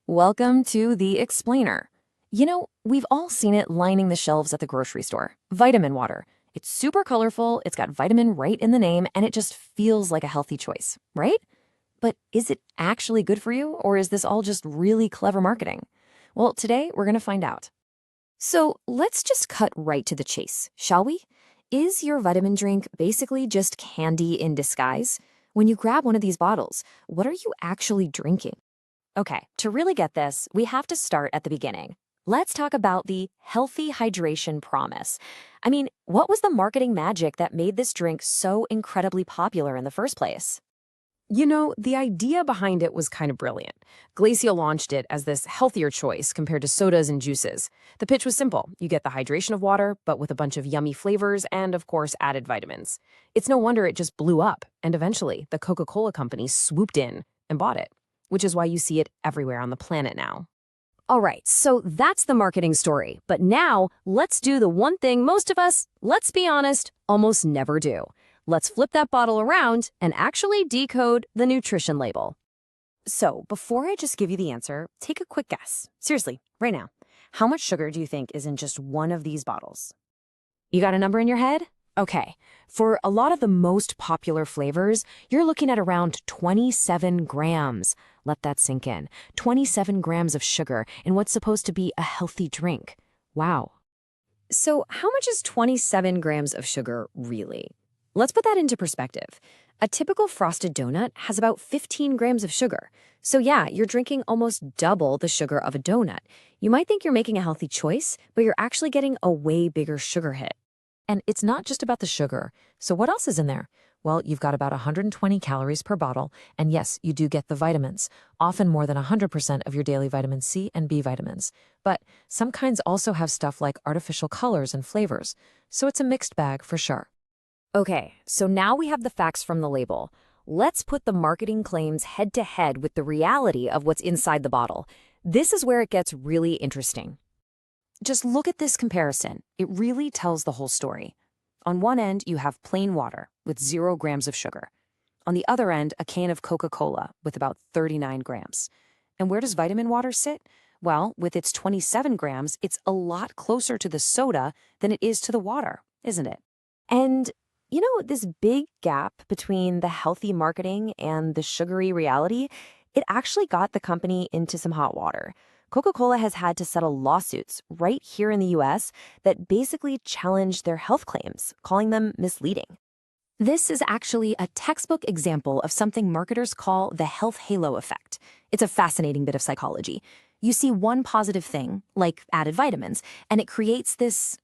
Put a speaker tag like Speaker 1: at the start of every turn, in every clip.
Speaker 1: Welcome to The Explainer. We've all seen it lining the shelves at the grocery store. Vitamin water. It's super colorful, it's got vitamin right in the name, and it just feels like a healthy choice, right? But is it actually good for you, or is this all just really clever marketing? Well, today we're going to find out. So let's just cut right to the chase, shall we? Is your vitamin drink basically just candy in disguise? When you grab one of these bottles, what are you actually drinking? Okay, to really get this, we have to start at the beginning. Let's talk about the healthy hydration promise. What was the marketing magic that made this drink so incredibly popular in the first place?
Speaker 2: The idea behind it was kind of brilliant. Glacia launched it as this healthier choice compared to sodas and juices. The pitch was simple. You get the hydration of water, but with a bunch of yummy flavors and, of course, added vitamins. It's no wonder it just blew up, and eventually, the Coca-Cola company swooped in and bought it, which is why you see it everywhere on the planet now.
Speaker 3: All right, so that's the marketing story. But now, let's do the one thing most of us, let's be honest, almost never do. Let's flip that bottle around and actually decode the nutrition label.
Speaker 1: So, before I just give you the answer, take a quick guess. Seriously, right now. How much sugar do you think is in just one of these bottles? You got a number in your head? Okay. For a lot of the most popular flavors, you're looking at around 27 grams. Let that sink in. 27 grams of sugar in what's supposed to be a healthy drink. Wow. So, how much is 27 grams of sugar really? Let's put that into perspective. A typical frosted donut has about 15 grams of sugar. So yeah, you're drinking almost double the sugar of a donut. You might think you're making a healthy choice, but you're actually getting a way bigger sugar hit. And it's not just about the sugar. So what else is in there? Well, you've got about 120 calories per bottle, and yes, you do get the vitamins, often more than 100% of your daily vitamin C and B vitamins. But some kinds also have stuff like artificial colors and flavors, so it's a mixed bag for sure. Okay, so now we have the facts from the label. Let's put the marketing claims head to head with the reality of what's inside the bottle. This is where it gets really interesting. Just look at this comparison. It really tells the whole story. On one end, you have plain water with 0 grams of sugar. On the other end, a can of Coca-Cola with about 39 grams. And where does vitamin water sit? Well, with its 27 grams, it's a lot closer to the soda than it is to the water, isn't it? And this big gap between the healthy marketing and the sugary reality, it actually got the company into some hot water. Coca-Cola has had to settle lawsuits right here in the US that basically challenge their health claims, calling them misleading. This is actually a textbook example of something marketers call the health halo effect. It's a fascinating bit of psychology. You see one positive thing, like added vitamins, and it creates this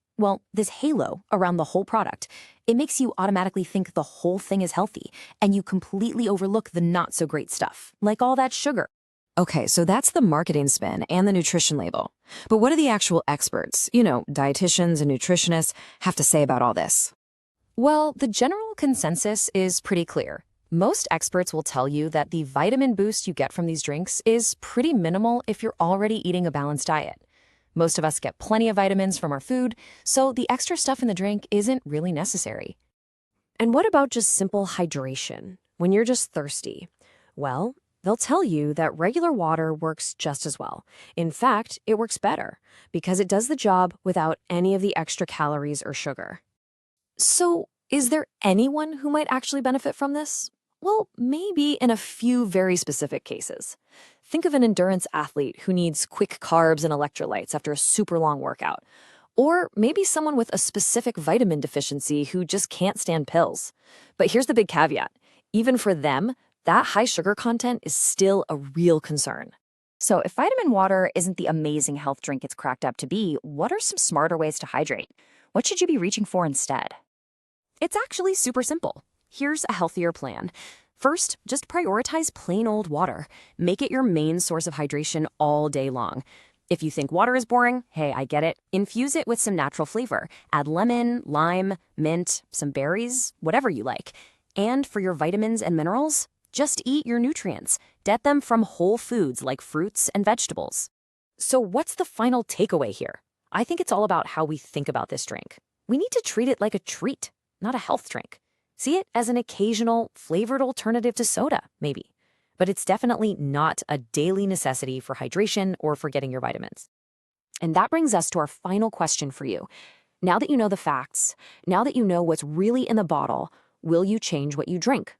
Speaker 1: halo around the whole product. It makes you automatically think the whole thing is healthy, and you completely overlook the not-so-great stuff, like all that sugar. Okay, so that's the marketing spin and the nutrition label. But what do the actual experts, dietitians and nutritionists, have to say about all this? Well, the general consensus is pretty clear. Most experts will tell you that the vitamin boost you get from these drinks is pretty minimal if you're already eating a balanced diet. Most of us get plenty of vitamins from our food, so the extra stuff in the drink isn't really necessary. And what about just simple hydration, when you're just thirsty? Well, they'll tell you that regular water works just as well. In fact, it works better, because it does the job without any of the extra calories or sugar. So, is there anyone who might actually benefit from this? Well, maybe in a few very specific cases. Think of an endurance athlete who needs quick carbs and electrolytes after a super long workout. Or maybe someone with a specific vitamin deficiency who just can't stand pills. But here's the big caveat. Even for them, that high sugar content is still a real concern. So if vitamin water isn't the amazing health drink it's cracked up to be, what are some smarter ways to hydrate? What should you be reaching for instead? It's actually super simple. Here's a healthier plan. First, just prioritize plain old water. Make it your main source of hydration all day long. If you think water is boring, hey, I get it. Infuse it with some natural flavor. Add lemon, lime, mint, some berries, whatever you like. And for your vitamins and minerals, just eat your nutrients. Get them from whole foods like fruits and vegetables. So what's the final takeaway here? I think it's all about how we think about this drink. We need to treat it like a treat, not a health drink. See it as an occasional, flavored alternative to soda, maybe. but it's definitely not a daily necessity for hydration or for getting your vitamins.
Speaker 2: And that brings us to our final question for you. Now that you know the facts, now that you know what's really in the bottle, will you change what you drink?